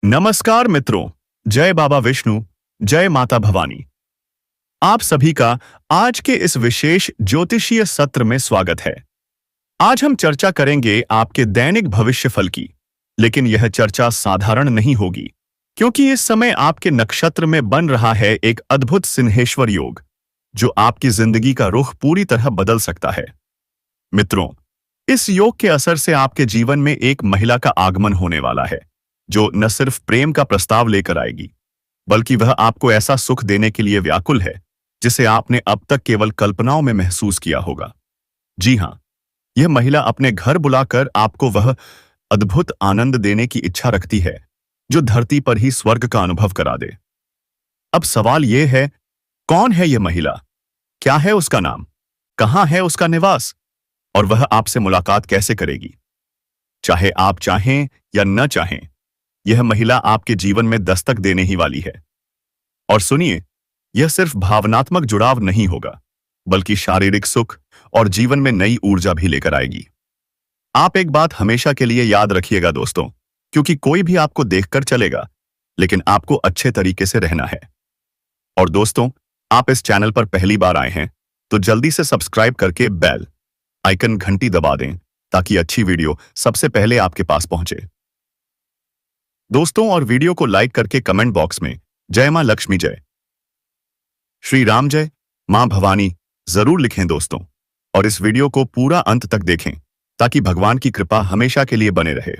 नमस्कार मित्रों। जय बाबा विष्णु, जय माता भवानी। आप सभी का आज के इस विशेष ज्योतिषीय सत्र में स्वागत है। आज हम चर्चा करेंगे आपके दैनिक भविष्यफल की, लेकिन यह चर्चा साधारण नहीं होगी, क्योंकि इस समय आपके नक्षत्र में बन रहा है एक अद्भुत सिंहेश्वर योग, जो आपकी जिंदगी का रुख पूरी तरह बदल सकता है। मित्रों, इस योग के असर से आपके जीवन में एक महिला का आगमन होने वाला है, जो न सिर्फ प्रेम का प्रस्ताव लेकर आएगी, बल्कि वह आपको ऐसा सुख देने के लिए व्याकुल है जिसे आपने अब तक केवल कल्पनाओं में महसूस किया होगा। जी हां, यह महिला अपने घर बुलाकर आपको वह अद्भुत आनंद देने की इच्छा रखती है जो धरती पर ही स्वर्ग का अनुभव करा दे। अब सवाल यह है, कौन है यह महिला? क्या है उसका नाम? कहां है उसका निवास? और वह आपसे मुलाकात कैसे करेगी? चाहे आप चाहें या न चाहें, यह महिला आपके जीवन में दस्तक देने ही वाली है। और सुनिए, यह सिर्फ भावनात्मक जुड़ाव नहीं होगा, बल्कि शारीरिक सुख और जीवन में नई ऊर्जा भी लेकर आएगी। आप एक बात हमेशा के लिए याद रखिएगा दोस्तों, क्योंकि कोई भी आपको देखकर चलेगा, लेकिन आपको अच्छे तरीके से रहना है। और दोस्तों, आप इस चैनल पर पहली बार आए हैं तो जल्दी से सब्सक्राइब करके बेल आइकन घंटी दबा दें, ताकि अच्छी वीडियो सबसे पहले आपके पास पहुंचे। दोस्तों, और वीडियो को लाइक करके कमेंट बॉक्स में जय मां लक्ष्मी, जय श्री राम, जय मां भवानी जरूर लिखें दोस्तों। और इस वीडियो को पूरा अंत तक देखें, ताकि भगवान की कृपा हमेशा के लिए बने रहे।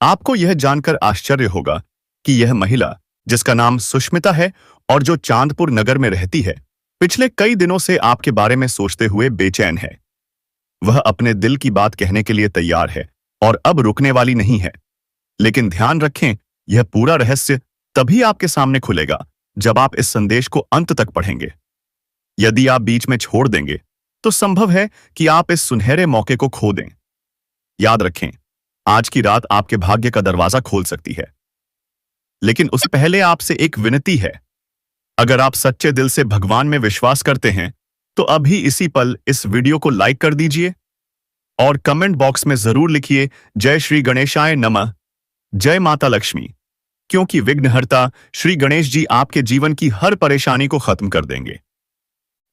आपको यह जानकर आश्चर्य होगा कि यह महिला, जिसका नाम सुष्मिता है और जो चांदपुर नगर में रहती है, पिछले कई दिनों से आपके बारे में सोचते हुए बेचैन है। वह अपने दिल की बात कहने के लिए तैयार है और अब रुकने वाली नहीं है। लेकिन ध्यान रखें, यह पूरा रहस्य तभी आपके सामने खुलेगा जब आप इस संदेश को अंत तक पढ़ेंगे। यदि आप बीच में छोड़ देंगे तो संभव है कि आप इस सुनहरे मौके को खो दें। याद रखें, आज की रात आपके भाग्य का दरवाजा खोल सकती है। लेकिन उससे पहले आपसे एक विनती है। अगर आप सच्चे दिल से भगवान में विश्वास करते हैं तो अभी इसी पल इस वीडियो को लाइक कर दीजिए और कमेंट बॉक्स में जरूर लिखिए जय श्री गणेशाय नमः, जय माता लक्ष्मी, क्योंकि विघ्नहर्ता श्री गणेश जी आपके जीवन की हर परेशानी को खत्म कर देंगे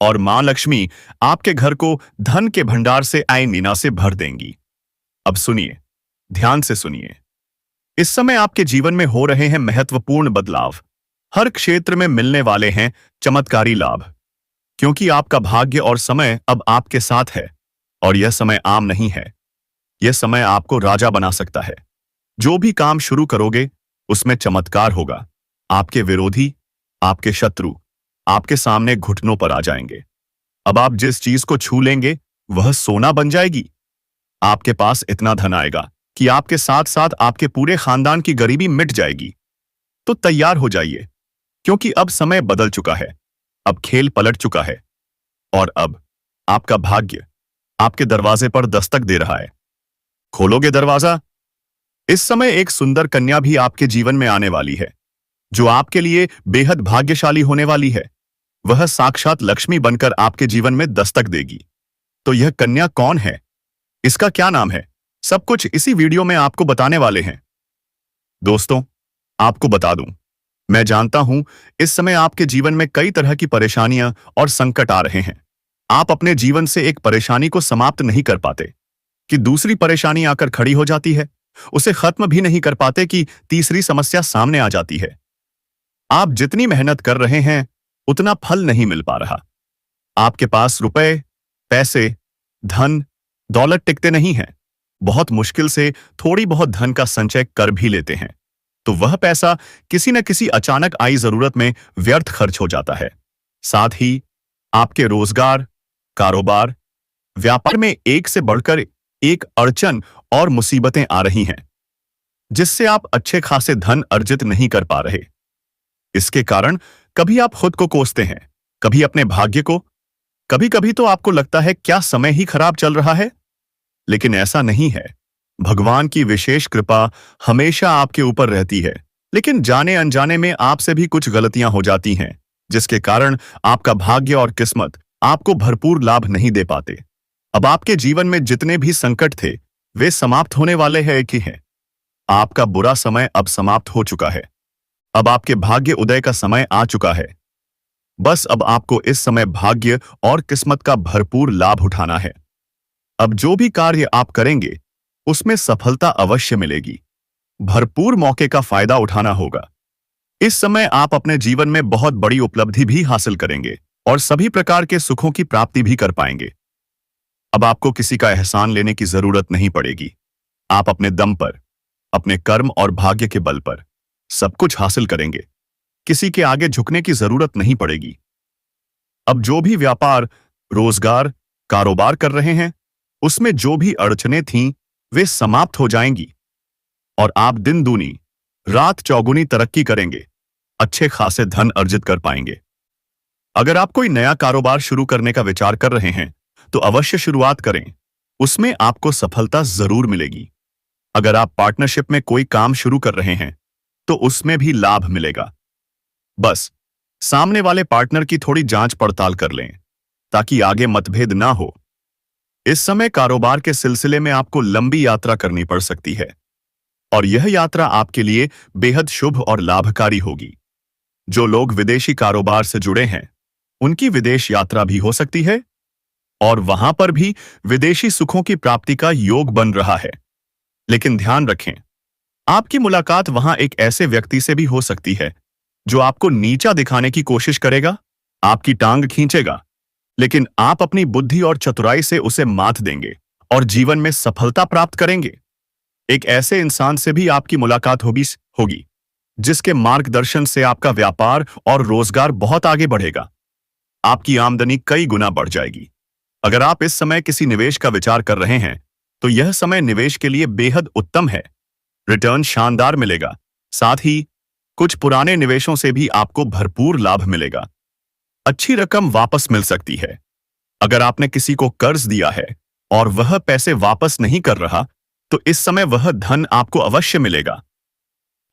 और मां लक्ष्मी आपके घर को धन के भंडार से आय मीना से भर देंगी। अब सुनिए, ध्यान से सुनिए। इस समय आपके जीवन में हो रहे हैं महत्वपूर्ण बदलाव। हर क्षेत्र में मिलने वाले हैं चमत्कारी लाभ, क्योंकि आपका भाग्य और समय अब आपके साथ है। और यह समय आम नहीं है, यह समय आपको राजा बना सकता है। जो भी काम शुरू करोगे उसमें चमत्कार होगा। आपके विरोधी, आपके शत्रु आपके सामने घुटनों पर आ जाएंगे। अब आप जिस चीज को छू लेंगे वह सोना बन जाएगी। आपके पास इतना धन आएगा कि आपके साथ साथ आपके पूरे खानदान की गरीबी मिट जाएगी। तो तैयार हो जाइए, क्योंकि अब समय बदल चुका है, अब खेल पलट चुका है और अब आपका भाग्य आपके दरवाजे पर दस्तक दे रहा है। खोलोगे दरवाजा? इस समय एक सुंदर कन्या भी आपके जीवन में आने वाली है, जो आपके लिए बेहद भाग्यशाली होने वाली है। वह साक्षात लक्ष्मी बनकर आपके जीवन में दस्तक देगी। तो यह कन्या कौन है? इसका क्या नाम है? सब कुछ इसी वीडियो में आपको बताने वाले हैं। दोस्तों, आपको बता दूं, मैं जानता हूं इस समय आपके जीवन में कई तरह की परेशानियां और संकट आ रहे हैं। आप अपने जीवन से एक परेशानी को समाप्त नहीं कर पाते कि दूसरी परेशानी आकर खड़ी हो जाती है, उसे खत्म भी नहीं कर पाते कि तीसरी समस्या सामने आ जाती है। आप जितनी मेहनत कर रहे हैं उतना फल नहीं मिल पा रहा। आपके पास रुपए, पैसे, धन, दौलत टिकते नहीं हैं। बहुत मुश्किल से थोड़ी बहुत धन का संचय कर भी लेते हैं तो वह पैसा किसी न किसी अचानक आई जरूरत में व्यर्थ खर्च हो जाता है। साथ ही आपके रोजगार, कारोबार, व्यापार में एक से बढ़कर एक अड़चन और मुसीबतें आ रही हैं, जिससे आप अच्छे खासे धन अर्जित नहीं कर पा रहे। इसके कारण कभी आप खुद को कोसते हैं, कभी अपने भाग्य को। कभी कभी तो आपको लगता है क्या समय ही खराब चल रहा है, लेकिन ऐसा नहीं है। भगवान की विशेष कृपा हमेशा आपके ऊपर रहती है, लेकिन जाने अनजाने में आपसे भी कुछ गलतियां हो जाती हैं, जिसके कारण आपका भाग्य और किस्मत आपको भरपूर लाभ नहीं दे पाते। अब आपके जीवन में जितने भी संकट थे वे समाप्त होने वाले हैं कि हैं। आपका बुरा समय अब समाप्त हो चुका है। अब आपके भाग्य उदय का समय आ चुका है। बस अब आपको इस समय भाग्य और किस्मत का भरपूर लाभ उठाना है। अब जो भी कार्य आप करेंगे उसमें सफलता अवश्य मिलेगी। भरपूर मौके का फायदा उठाना होगा। इस समय आप अपने जीवन में बहुत बड़ी उपलब्धि भी हासिल करेंगे और सभी प्रकार के सुखों की प्राप्ति भी कर पाएंगे। अब आपको किसी का एहसान लेने की जरूरत नहीं पड़ेगी। आप अपने दम पर, अपने कर्म और भाग्य के बल पर सब कुछ हासिल करेंगे। किसी के आगे झुकने की जरूरत नहीं पड़ेगी। अब जो भी व्यापार, रोजगार, कारोबार कर रहे हैं, उसमें जो भी अड़चनें थीं, वे समाप्त हो जाएंगी और आप दिन दूनी, रात चौगुनी तरक्की करेंगे। अच्छे खासे धन अर्जित कर पाएंगे। अगर आप कोई नया कारोबार शुरू करने का विचार कर रहे हैं, तो अवश्य शुरुआत करें। उसमें आपको सफलता जरूर मिलेगी। अगर आप पार्टनरशिप में कोई काम शुरू कर रहे हैं, तो उसमें भी लाभ मिलेगा। बस सामने वाले पार्टनर की थोड़ी जांच पड़ताल कर लें, ताकि आगे मतभेद ना हो। इस समय कारोबार के सिलसिले में आपको लंबी यात्रा करनी पड़ सकती है और यह यात्रा आपके लिए बेहद शुभ और लाभकारी होगी। जो लोग विदेशी कारोबार से जुड़े हैं, उनकी विदेश यात्रा भी हो सकती है और वहां पर भी विदेशी सुखों की प्राप्ति का योग बन रहा है। लेकिन ध्यान रखें, आपकी मुलाकात वहां एक ऐसे व्यक्ति से भी हो सकती है जो आपको नीचा दिखाने की कोशिश करेगा, आपकी टांग खींचेगा, लेकिन आप अपनी बुद्धि और चतुराई से उसे मात देंगे और जीवन में सफलता प्राप्त करेंगे। एक ऐसे इंसान से भी आपकी मुलाकात होगी जिसके मार्गदर्शन से आपका व्यापार और रोजगार बहुत आगे बढ़ेगा। आपकी आमदनी कई गुना बढ़ जाएगी। अगर आप इस समय किसी निवेश का विचार कर रहे हैं, तो यह समय निवेश के लिए बेहद उत्तम है। रिटर्न शानदार मिलेगा। साथ ही कुछ पुराने निवेशों से भी आपको भरपूर लाभ मिलेगा। अच्छी रकम वापस मिल सकती है। अगर आपने किसी को कर्ज दिया है और वह पैसे वापस नहीं कर रहा, तो इस समय वह धन आपको अवश्य मिलेगा।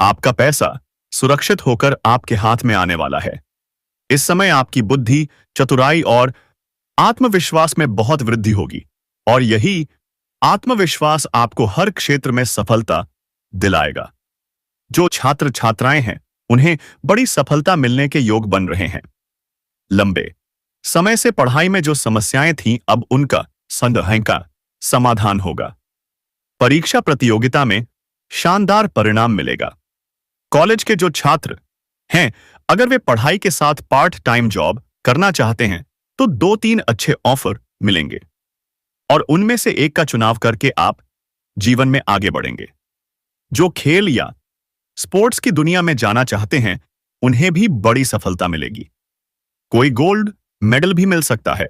आपका पैसा सुरक्षित होकर आपके हाथ में आने वाला है। इस समय आपकी बुद्धि, चतुराई और आत्मविश्वास में बहुत वृद्धि होगी और यही आत्मविश्वास आपको हर क्षेत्र में सफलता दिलाएगा। जो छात्र छात्राएं हैं, उन्हें बड़ी सफलता मिलने के योग बन रहे हैं। लंबे समय से पढ़ाई में जो समस्याएं थीं, अब उनका संदेह का समाधान होगा। परीक्षा प्रतियोगिता में शानदार परिणाम मिलेगा। कॉलेज के जो छात्र हैं, अगर वे पढ़ाई के साथ पार्ट टाइम जॉब करना चाहते हैं, तो 2-3 अच्छे ऑफर मिलेंगे और उनमें से एक का चुनाव करके आप जीवन में आगे बढ़ेंगे। जो खेल या स्पोर्ट्स की दुनिया में जाना चाहते हैं, उन्हें भी बड़ी सफलता मिलेगी। कोई गोल्ड मेडल भी मिल सकता है।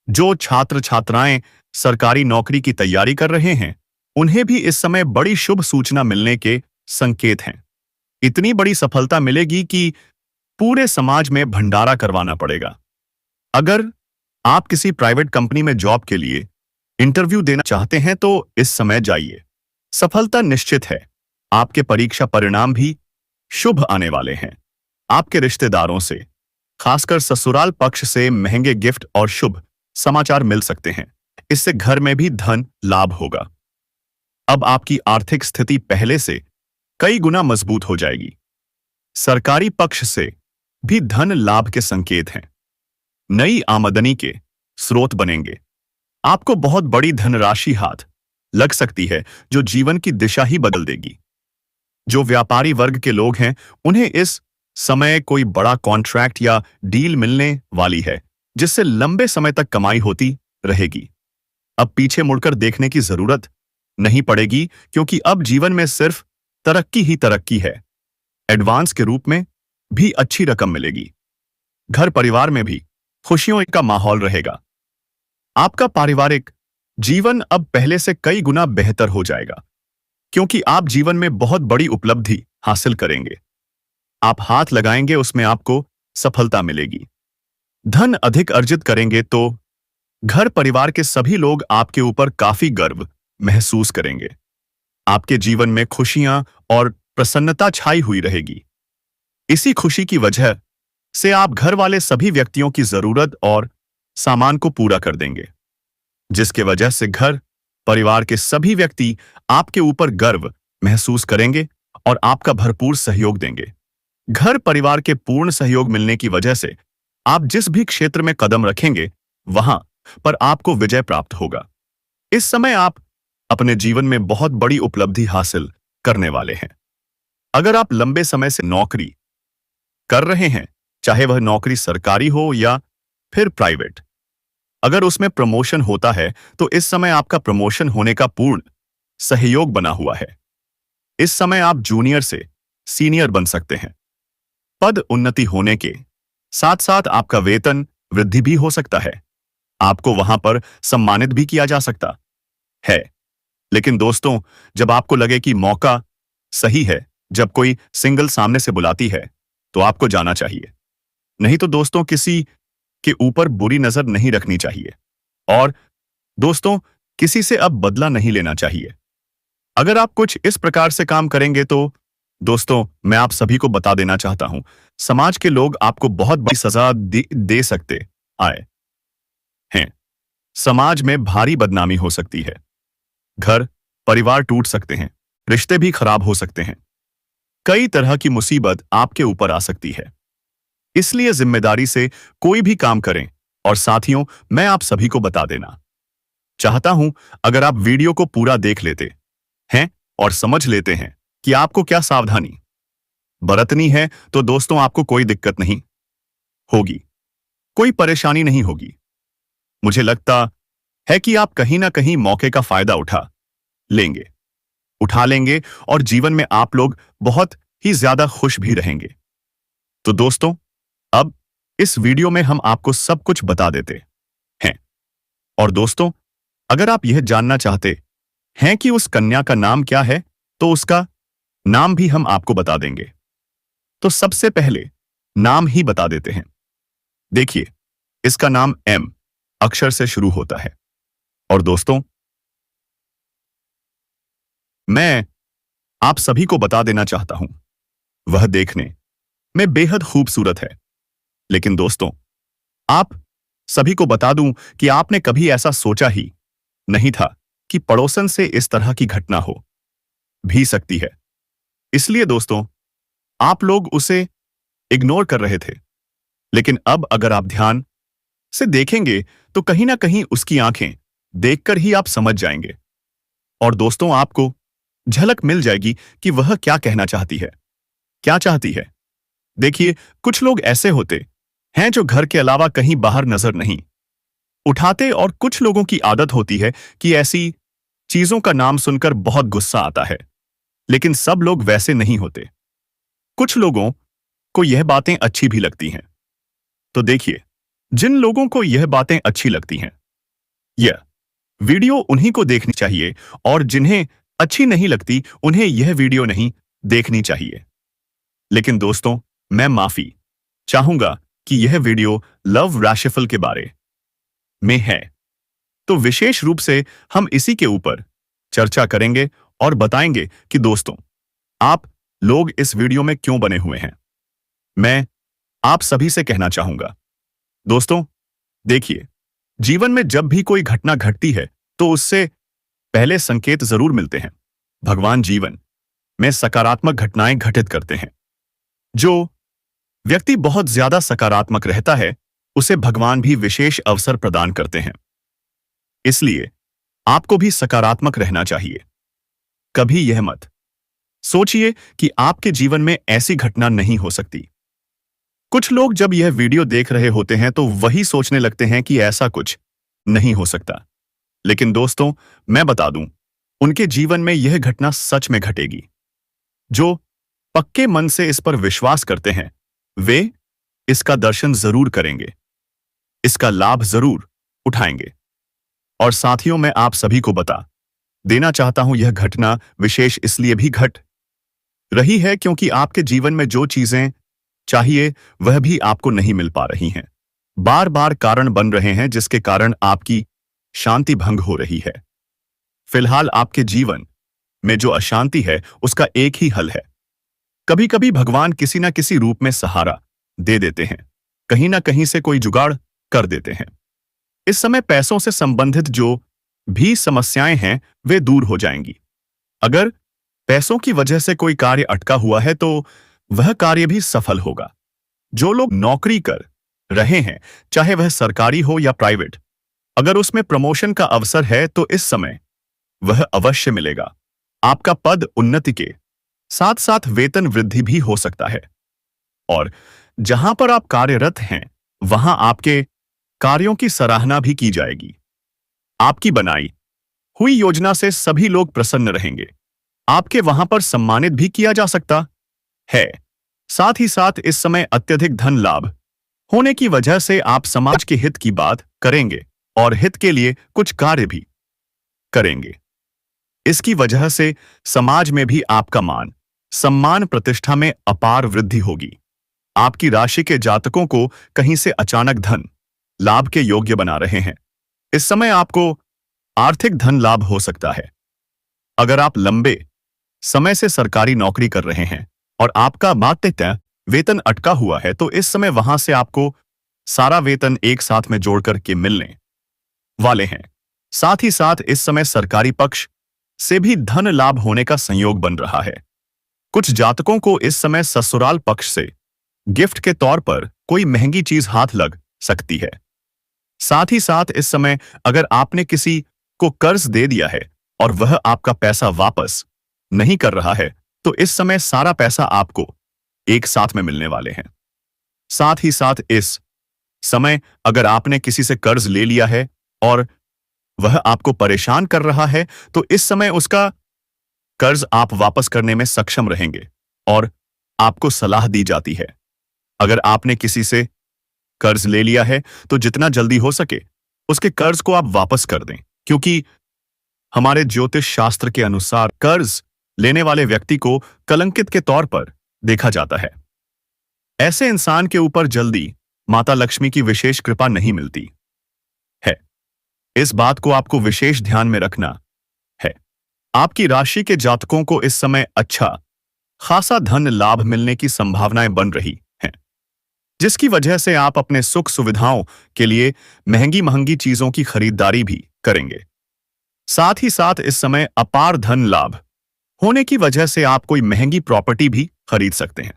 जो छात्र छात्राएं सरकारी नौकरी की तैयारी कर रहे हैं, उन्हें भी इस समय बड़ी शुभ सूचना मिलने के संकेत हैं। इतनी बड़ी सफलता मिलेगी कि पूरे समाज में भंडारा करवाना पड़ेगा। अगर आप किसी प्राइवेट कंपनी में जॉब के लिए इंटरव्यू देना चाहते हैं, तो इस समय जाइए। सफलता निश्चित है। आपके परीक्षा परिणाम भी शुभ आने वाले हैं। आपके रिश्तेदारों से, खासकर ससुराल पक्ष से महंगे गिफ्ट और शुभ समाचार मिल सकते हैं। इससे घर में भी धन लाभ होगा। अब आपकी आर्थिक स्थिति पहले से कई गुना मजबूत हो जाएगी। सरकारी पक्ष से भी धन लाभ के संकेत हैं। नई आमदनी के स्रोत बनेंगे। आपको बहुत बड़ी धनराशि हाथ लग सकती है, जो जीवन की दिशा ही बदल देगी। जो व्यापारी वर्ग के लोग हैं, उन्हें इस समय कोई बड़ा कॉन्ट्रैक्ट या डील मिलने वाली है, जिससे लंबे समय तक कमाई होती रहेगी। अब पीछे मुड़कर देखने की जरूरत नहीं पड़ेगी, क्योंकि अब जीवन में सिर्फ तरक्की ही तरक्की है। एडवांस के रूप में भी अच्छी रकम मिलेगी। घर परिवार में भी खुशियों का माहौल रहेगा। आपका पारिवारिक जीवन अब पहले से कई गुना बेहतर हो जाएगा, क्योंकि आप जीवन में बहुत बड़ी उपलब्धि हासिल करेंगे। आप हाथ लगाएंगे, उसमें आपको सफलता मिलेगी। धन अधिक अर्जित करेंगे तो घर परिवार के सभी लोग आपके ऊपर काफी गर्व महसूस करेंगे। आपके जीवन में खुशियां और प्रसन्नता छाई हुई रहेगी। इसी खुशी की वजह से आप घर वाले सभी व्यक्तियों की जरूरत और सामान को पूरा कर देंगे, जिसके वजह से घर परिवार के सभी व्यक्ति आपके ऊपर गर्व महसूस करेंगे और आपका भरपूर सहयोग देंगे। घर परिवार के पूर्ण सहयोग मिलने की वजह से आप जिस भी क्षेत्र में कदम रखेंगे वहां पर आपको विजय प्राप्त होगा। इस समय आप अपने जीवन में बहुत बड़ी उपलब्धि हासिल करने वाले हैं। अगर आप लंबे समय से नौकरी कर रहे हैं, चाहे वह नौकरी सरकारी हो या फिर प्राइवेट, अगर उसमें प्रमोशन होता है तो इस समय आपका प्रमोशन होने का पूर्ण सहयोग बना हुआ है। इस समय आप जूनियर से सीनियर बन सकते हैं। पद उन्नति होने के साथ साथ आपका वेतन वृद्धि भी हो सकता है। आपको वहां पर सम्मानित भी किया जा सकता है। लेकिन दोस्तों, जब आपको लगे कि मौका सही है, जब कोई सिंगल सामने से बुलाती है, तो आपको जाना चाहिए। नहीं तो दोस्तों, किसी के ऊपर बुरी नजर नहीं रखनी चाहिए। और दोस्तों, किसी से अब बदला नहीं लेना चाहिए। अगर आप कुछ इस प्रकार से काम करेंगे तो दोस्तों, मैं आप सभी को बता देना चाहता हूं, समाज के लोग आपको बहुत बड़ी सजा दे सकते आए हैं। समाज में भारी बदनामी हो सकती है। घर परिवार टूट सकते हैं, रिश्ते भी खराब हो सकते हैं। कई तरह की मुसीबत आपके ऊपर आ सकती है। इसलिए जिम्मेदारी से कोई भी काम करें। और साथियों, मैं आप सभी को बता देना चाहता हूं, अगर आप वीडियो को पूरा देख लेते हैं और समझ लेते हैं कि आपको क्या सावधानी बरतनी है, तो दोस्तों आपको कोई दिक्कत नहीं होगी, कोई परेशानी नहीं होगी। मुझे लगता है कि आप कहीं ना कहीं मौके का फायदा उठा लेंगे और जीवन में आप लोग बहुत ही ज्यादा खुश भी रहेंगे। तो दोस्तों, अब इस वीडियो में हम आपको सब कुछ बता देते हैं। और दोस्तों, अगर आप यह जानना चाहते हैं कि उस कन्या का नाम क्या है, तो उसका नाम भी हम आपको बता देंगे। तो सबसे पहले नाम ही बता देते हैं। देखिए, इसका नाम एम अक्षर से शुरू होता है। और दोस्तों, मैं आप सभी को बता देना चाहता हूं, वह देखने में बेहद खूबसूरत है। लेकिन दोस्तों, आप सभी को बता दूं कि आपने कभी ऐसा सोचा ही नहीं था कि पड़ोसन से इस तरह की घटना हो भी सकती है। इसलिए दोस्तों, आप लोग उसे इग्नोर कर रहे थे। लेकिन अब अगर आप ध्यान से देखेंगे तो कहीं ना कहीं उसकी आंखें देखकर ही आप समझ जाएंगे। और दोस्तों, आपको झलक मिल जाएगी कि वह क्या कहना चाहती है, क्या चाहती है। देखिए, कुछ लोग ऐसे होते हैं जो घर के अलावा कहीं बाहर नजर नहीं उठाते, और कुछ लोगों की आदत होती है कि ऐसी चीजों का नाम सुनकर बहुत गुस्सा आता है। लेकिन सब लोग वैसे नहीं होते। कुछ लोगों को यह बातें अच्छी भी लगती हैं। तो देखिए, जिन लोगों को यह बातें अच्छी लगती हैं, यह वीडियो उन्हीं को देखनी चाहिए, और जिन्हें अच्छी नहीं लगती उन्हें यह वीडियो नहीं देखनी चाहिए। लेकिन दोस्तों, मैं माफी चाहूंगा कि यह वीडियो लव राशिफल के बारे में है, तो विशेष रूप से हम इसी के ऊपर चर्चा करेंगे और बताएंगे कि दोस्तों, आप लोग इस वीडियो में क्यों बने हुए हैं। मैं आप सभी से कहना चाहूंगा, दोस्तों, देखिए, जीवन में जब भी कोई घटना घटती है तो उससे पहले संकेत जरूर मिलते हैं। भगवान जीवन में सकारात्मक घटनाएं घटित करते हैं। जो व्यक्ति बहुत ज्यादा सकारात्मक रहता है, उसे भगवान भी विशेष अवसर प्रदान करते हैं। इसलिए आपको भी सकारात्मक रहना चाहिए। कभी यह मत सोचिए कि आपके जीवन में ऐसी घटना नहीं हो सकती। कुछ लोग जब यह वीडियो देख रहे होते हैं तो वही सोचने लगते हैं कि ऐसा कुछ नहीं हो सकता। लेकिन दोस्तों, मैं बता दूं, उनके जीवन में यह घटना सच में घटेगी। जो पक्के मन से इस पर विश्वास करते हैं, वे इसका दर्शन जरूर करेंगे, इसका लाभ जरूर उठाएंगे। और साथियों, मैं आप सभी को बता देना चाहता हूं, यह घटना विशेष इसलिए भी घट रही है क्योंकि आपके जीवन में जो चीजें चाहिए वह भी आपको नहीं मिल पा रही हैं। बार बार कारण बन रहे हैं जिसके कारण आपकी शांति भंग हो रही है। फिलहाल आपके जीवन में जो अशांति है उसका एक ही हल है। कभी कभी भगवान किसी ना किसी रूप में सहारा दे देते हैं, कहीं ना कहीं से कोई जुगाड़ कर देते हैं। इस समय पैसों से संबंधित जो भी समस्याएं हैं वे दूर हो जाएंगी। अगर पैसों की वजह से कोई कार्य अटका हुआ है तो वह कार्य भी सफल होगा। जो लोग नौकरी कर रहे हैं, चाहे वह सरकारी हो या प्राइवेट, अगर उसमें प्रमोशन का अवसर है तो इस समय वह अवश्य मिलेगा। आपका पद उन्नति के साथ साथ वेतन वृद्धि भी हो सकता है। और जहां पर आप कार्यरत हैं, वहां आपके कार्यों की सराहना भी की जाएगी। आपकी बनाई हुई योजना से सभी लोग प्रसन्न रहेंगे। आपके वहां पर सम्मानित भी किया जा सकता है। साथ ही साथ इस समय अत्यधिक धन लाभ होने की वजह से आप समाज के हित की बात करेंगे और हित के लिए कुछ कार्य भी करेंगे। इसकी वजह से समाज में भी आपका मान, सम्मान, प्रतिष्ठा में अपार वृद्धि होगी। आपकी राशि के जातकों को कहीं से अचानक धन लाभ के योग्य बना रहे हैं। इस समय आपको आर्थिक धन लाभ हो सकता है। अगर आप लंबे समय से सरकारी नौकरी कर रहे हैं और आपका मातृत्व वेतन अटका हुआ है तो इस समय वहां से आपको सारा वेतन एक साथ में जोड़कर के मिलने वाले हैं। साथ ही साथ इस समय सरकारी पक्ष से भी धन लाभ होने का संयोग बन रहा है। कुछ जातकों को इस समय ससुराल पक्ष से गिफ्ट के तौर पर कोई महंगी चीज हाथ लग सकती है। साथ ही साथ इस समय अगर आपने किसी को कर्ज दे दिया है और वह आपका पैसा वापस नहीं कर रहा है तो इस समय सारा पैसा आपको एक साथ में मिलने वाले हैं। साथ ही साथ इस समय अगर आपने किसी से कर्ज ले लिया है और वह आपको परेशान कर रहा है तो इस समय उसका कर्ज आप वापस करने में सक्षम रहेंगे और आपको सलाह दी जाती है, अगर आपने किसी से कर्ज ले लिया है तो जितना जल्दी हो सके उसके कर्ज को आप वापस कर दें, क्योंकि हमारे ज्योतिष शास्त्र के अनुसार कर्ज लेने वाले व्यक्ति को कलंकित के तौर पर देखा जाता है। ऐसे इंसान के ऊपर जल्दी माता लक्ष्मी की विशेष कृपा नहीं मिलती है। इस बात को आपको विशेष ध्यान में रखना है। आपकी राशि के जातकों को इस समय अच्छा खासा धन लाभ मिलने की संभावनाएं बन रही हैं, जिसकी वजह से आप अपने सुख सुविधाओं के लिए महंगी महंगी चीजों की खरीदारी भी करेंगे। साथ ही साथ इस समय अपार धन लाभ होने की वजह से आप कोई महंगी प्रॉपर्टी भी खरीद सकते हैं।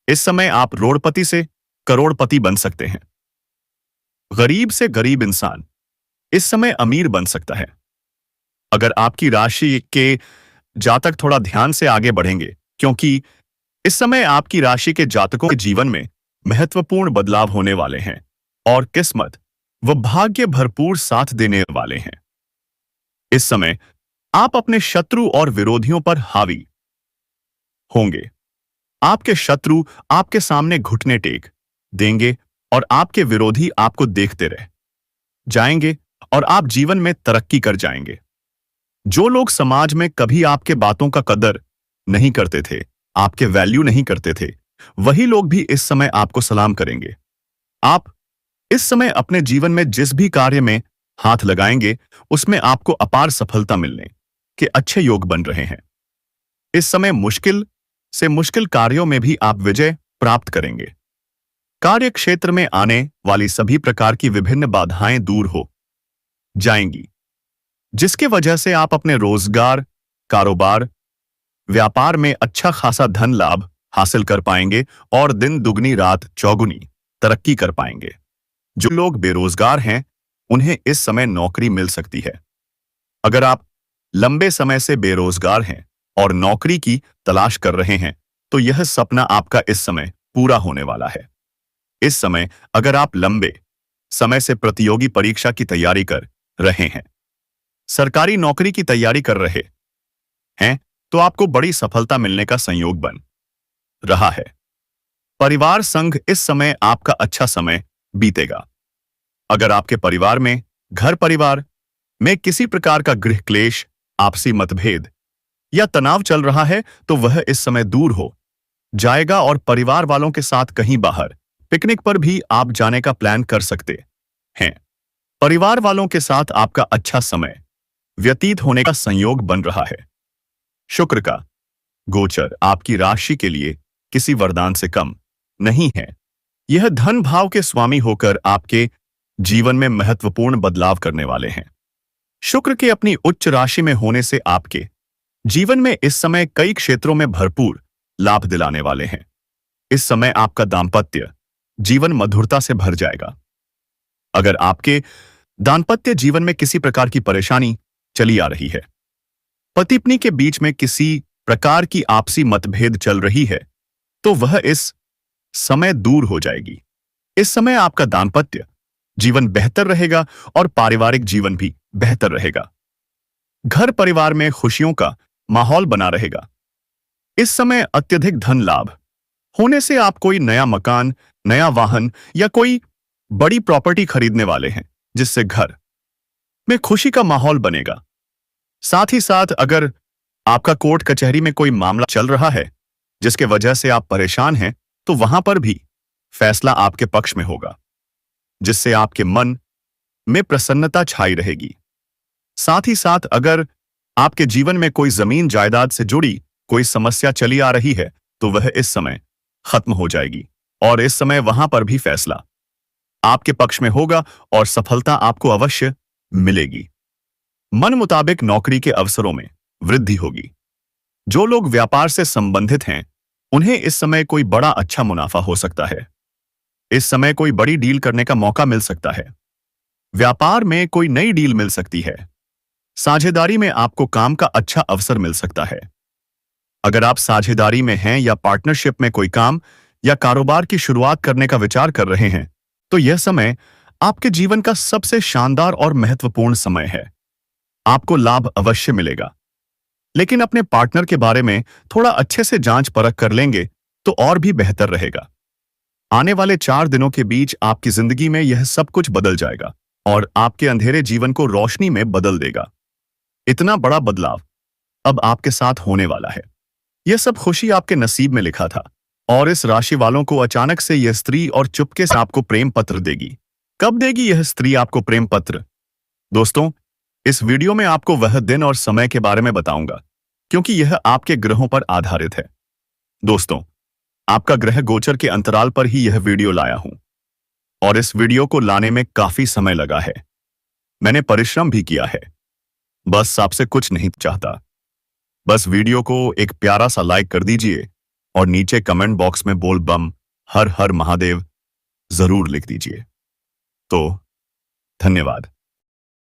इस समय आप रोड़पति से करोड़पति बन सकते हैं। गरीब से गरीब इंसान इस समय अमीर बन सकता है। अगर आपकी राशि के जातक थोड़ा ध्यान से आगे बढ़ेंगे, क्योंकि इस समय आपकी राशि के जातकों के जीवन में महत्वपूर्ण बदलाव होने वाले हैं और किस्मत व भाग्य भरपूर साथ देने वाले हैं। इस समय आप अपने शत्रु और विरोधियों पर हावी होंगे। आपके शत्रु आपके सामने घुटने टेक देंगे और आपके विरोधी आपको देखते रह जाएंगे और आप जीवन में तरक्की कर जाएंगे। जो लोग समाज में कभी आपके बातों का कदर नहीं करते थे, आपके वैल्यू नहीं करते थे, वही लोग भी इस समय आपको सलाम करेंगे। आप इस समय अपने जीवन में जिस भी कार्य में हाथ लगाएंगे उसमें आपको अपार सफलता मिलने के अच्छे योग बन रहे हैं। इस समय मुश्किल से मुश्किल कार्यों में भी आप विजय प्राप्त करेंगे। कार्य क्षेत्र में आने वाली सभी प्रकार की विभिन्न बाधाएं दूर हो जाएंगी, जिसके वजह से आप अपने रोजगार, कारोबार, व्यापार में अच्छा खासा धन लाभ हासिल कर पाएंगे और दिन दुगनी रात चौगुनी तरक्की कर पाएंगे। जो लोग बेरोजगार हैं उन्हें इस समय नौकरी मिल सकती है। अगर आप लंबे समय से बेरोजगार हैं और नौकरी की तलाश कर रहे हैं तो यह सपना आपका इस समय पूरा होने वाला है। इस समय अगर आप लंबे समय से प्रतियोगी परीक्षा की तैयारी कर रहे हैं, सरकारी नौकरी की तैयारी कर रहे हैं तो आपको बड़ी सफलता मिलने का संयोग बन रहा है। परिवार संग इस समय आपका अच्छा समय बीतेगा। अगर आपके परिवार में, घर परिवार में किसी प्रकार का गृह क्लेश, आपसी मतभेद या तनाव चल रहा है तो वह इस समय दूर हो जाएगा और परिवार वालों के साथ कहीं बाहर पिकनिक पर भी आप जाने का प्लान कर सकते हैं। परिवार वालों के साथ आपका अच्छा समय व्यतीत होने का संयोग बन रहा है। शुक्र का गोचर आपकी राशि के लिए किसी वरदान से कम नहीं है। यह धन भाव के स्वामी होकर आपके जीवन में महत्वपूर्ण बदलाव करने वाले हैं। शुक्र के अपनी उच्च राशि में होने से आपके जीवन में इस समय कई क्षेत्रों में भरपूर लाभ दिलाने वाले हैं। इस समय आपका दाम्पत्य जीवन मधुरता से भर जाएगा। अगर आपके दाम्पत्य जीवन में किसी प्रकार की परेशानी चली आ रही है, पति पत्नी के बीच में किसी प्रकार की आपसी मतभेद चल रही है, तो वह इस समय दूर हो जाएगी। इस समय आपका दाम्पत्य जीवन बेहतर रहेगा और पारिवारिक जीवन भी बेहतर रहेगा। घर परिवार में खुशियों का माहौल बना रहेगा। इस समय अत्यधिक धन लाभ होने से आप कोई नया मकान, नया वाहन या कोई बड़ी प्रॉपर्टी खरीदने वाले हैं, जिससे घर में खुशी का माहौल बनेगा। साथ ही साथ अगर आपका कोर्ट कचहरी में कोई मामला चल रहा है जिसके वजह से आप परेशान हैं, तो वहां पर भी फैसला आपके पक्ष में होगा, जिससे आपके मन में प्रसन्नता छाई रहेगी। साथ ही साथ अगर आपके जीवन में कोई जमीन जायदाद से जुड़ी कोई समस्या चली आ रही है, तो वह इस समय खत्म हो जाएगी और इस समय वहां पर भी फैसला आपके पक्ष में होगा और सफलता आपको अवश्य मिलेगी। मन मुताबिक नौकरी के अवसरों में वृद्धि होगी। जो लोग व्यापार से संबंधित हैं, उन्हें इस समय कोई बड़ा अच्छा मुनाफा हो सकता है। इस समय कोई बड़ी डील करने का मौका मिल सकता है। व्यापार में कोई नई डील मिल सकती है। साझेदारी में आपको काम का अच्छा अवसर मिल सकता है। अगर आप साझेदारी में हैं या पार्टनरशिप में कोई काम या कारोबार की शुरुआत करने का विचार कर रहे हैं, तो यह समय आपके जीवन का सबसे शानदार और महत्वपूर्ण समय है। आपको लाभ अवश्य मिलेगा, लेकिन अपने पार्टनर के बारे में थोड़ा अच्छे से जांच परख कर लेंगे तो और भी बेहतर रहेगा। आने वाले 4 दिनों के बीच आपकी जिंदगी में यह सब कुछ बदल जाएगा और आपके अंधेरे जीवन को रोशनी में बदल देगा। इतना बड़ा बदलाव अब आपके साथ होने वाला है। यह सब खुशी आपके नसीब में लिखा था और इस राशि वालों को अचानक से यह स्त्री और चुपके से आपको प्रेम पत्र देगी। कब देगी यह स्त्री आपको प्रेम पत्र? दोस्तों, इस वीडियो में आपको वह दिन और समय के बारे में बताऊंगा, क्योंकि यह आपके ग्रहों पर आधारित है। दोस्तों, आपका ग्रह गोचर के अंतराल पर ही यह वीडियो लाया हूं और इस वीडियो को लाने में काफी समय लगा है। मैंने परिश्रम भी किया है। बस आपसे कुछ नहीं चाहता, बस वीडियो को एक प्यारा सा लाइक कर दीजिए और नीचे कमेंट बॉक्स में बोल बम हर हर महादेव जरूर लिख दीजिए। तो धन्यवाद।